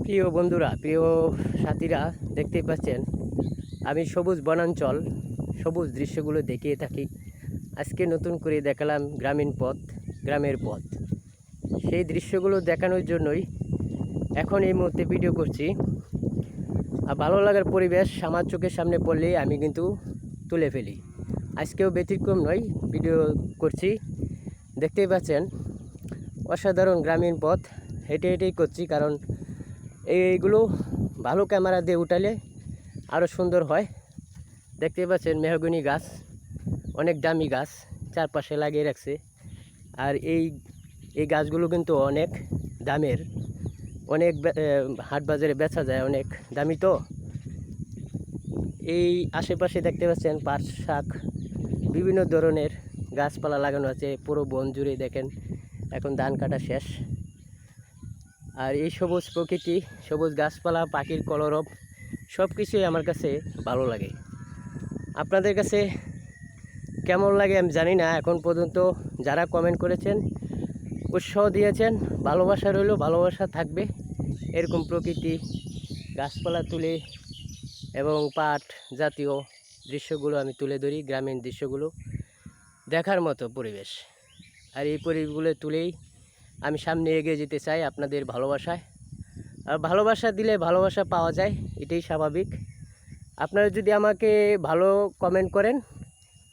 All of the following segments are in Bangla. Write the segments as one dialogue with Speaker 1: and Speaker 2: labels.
Speaker 1: প্রিয় বন্ধুরা, প্রিয় সাথীরা, দেখতেই পাচ্ছেন আমি সবুজ বনাঞ্চল, সবুজ দৃশ্যগুলো দেখিয়ে থাকি। আজকে নতুন করে দেখালাম গ্রামীণ পথ, গ্রামের পথ। সেই দৃশ্যগুলো দেখানোর জন্যই এখন এই মুহূর্তে ভিডিও করছি। আর ভালো লাগার পরিবেশ আমার চোখের সামনে পড়লেই আমি কিন্তু তুলে ফেলি। আজকেও ব্যতিক্রম নয়, ভিডিও করছি। দেখতেই পাচ্ছেন অসাধারণ গ্রামীণ পথ, হেঁটে হেঁটেই করছি, কারণ এইগুলো ভালো ক্যামেরা দিয়ে উঠালে আরও সুন্দর হয়। দেখতে পাচ্ছেন মেহগনি গাছ, অনেক দামি গাছ চারপাশে লাগিয়ে রাখছে। আর এই গাছগুলো কিন্তু অনেক দামের, অনেক হাট বাজারে বেচা যায়, অনেক দামি। তো এই আশেপাশে দেখতে পাচ্ছেন পাট শাক, বিভিন্ন ধরনের গাছপালা লাগানো আছে পুরো বন জুড়ে। দেখেন এখন ধান কাটা শেষ। আর এই সবুজ প্রকৃতি, সবুজ গাছপালা, পাখির কলরব সব কিছুই আমার কাছে ভালো লাগে। আপনাদের কাছে কেমন লাগে আমি জানি না। এখন পর্যন্ত যারা কমেন্ট করেছেন, উৎসাহ দিয়েছেন, ভালোবাসা রইল, ভালোবাসা থাকবে। এরকম প্রকৃতি, গাছপালা তুলে এবং পাট জাতীয় দৃশ্যগুলো আমি তুলে ধরি, গ্রামীণ দৃশ্যগুলো দেখার মতো পরিবেশ। আর এই পরিবেশগুলো তুলেই আমি সামনে এগিয়ে যেতে চাই আপনাদের ভালোবাসায়। আর ভালোবাসা দিলে ভালোবাসা পাওয়া যায়, এটাই স্বাভাবিক। আপনারা যদি আমাকে ভালো কমেন্ট করেন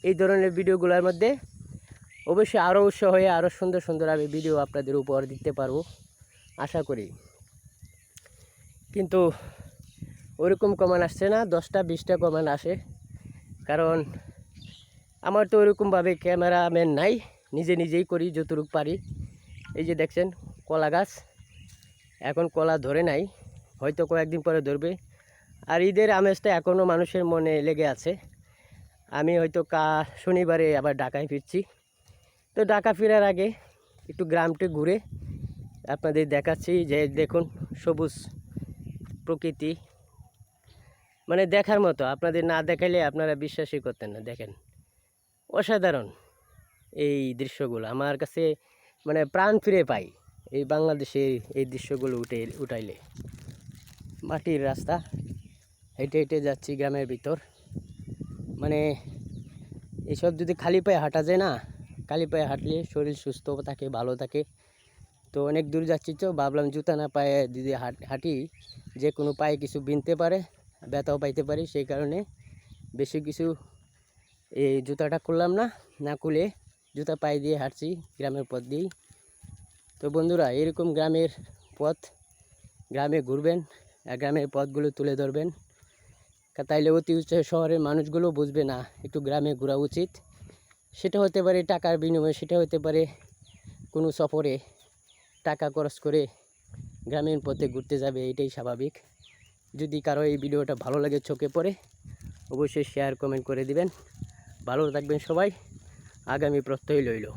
Speaker 1: এই ধরনের ভিডিওগুলোর মধ্যে, অবশ্যই আরও উৎসাহ হয়ে আরও সুন্দর সুন্দর আমি ভিডিও আপনাদের উপহার দিতে পারবো আশা করি। কিন্তু ওরকম কমেন্ট আসছে না, 10টা 20টা কমেন্ট আসে, কারণ আমার তো ওরকমভাবে ক্যামেরাম্যান নাই, নিজে নিজেই করি যতটুকু পারি। এই যে দেখছেন কলা গাছ, এখন কলা ধরে নাই, হয়তো কয়েকদিন পরে ধরবে। আর ঈদের আমেজটা এখনও মানুষের মনে লেগে আছে। আমি হয়তো শনিবারে আবার ঢাকায় ফিরছি। তো ঢাকা ফেরার আগে একটু গ্রামটি ঘুরে আপনাদের দেখাচ্ছি যে দেখুন সবুজ প্রকৃতি, মানে দেখার মতো। আপনাদের না দেখাইলে আপনারা বিশ্বাসই করতেন না। দেখেন অসাধারণ এই দৃশ্যগুলো, আমার কাছে মানে প্রাণ ফিরে পাই এই বাংলাদেশে এই দৃশ্যগুলো উঠাইলে। মাটির রাস্তা, হেঁটে হেঁটে যাচ্ছি গ্রামের ভিতর। মানে এসব যদি খালি পায়ে হাঁটা যায় না, খালি পায়ে হাঁটলে শরীর সুস্থ থাকে, ভালো থাকে। তো অনেক দূর যাচ্ছি, তো ভাবলাম জুতা না পায়ে যদি হাঁটি, যে কোনো পায়ে কিছু বিনতে পারে, ব্যথাও পাইতে পারি। সেই কারণে বেশি কিছু এই জুতাটা খুললাম না, না খুলে জুতা পায়ে দিয়ে হাঁটছি গ্রামের পথ দিয়েই। তো বন্ধুরা, এরকম গ্রামের পথ, গ্রামে ঘুরবেন আর গ্রামের পথগুলো তুলে ধরবেন, তাইলে অতি উচ্চ শহরের মানুষগুলো বুঝবে না একটু গ্রামে ঘোরা উচিত। সেটা হতে পারে টাকার বিনিময়ে, সেটা হতে পারে কোনো সফরে টাকা খরচ করে গ্রামীণ পথে ঘুরতে যাবে, এটাই স্বাভাবিক। যদি কারো এই ভিডিওটা ভালো লাগে, চোখে পড়ে, অবশ্যই শেয়ার কমেন্ট করে দিবেন। ভালো থাকবেন সবাই, আগামী প্রত্যয় রইল।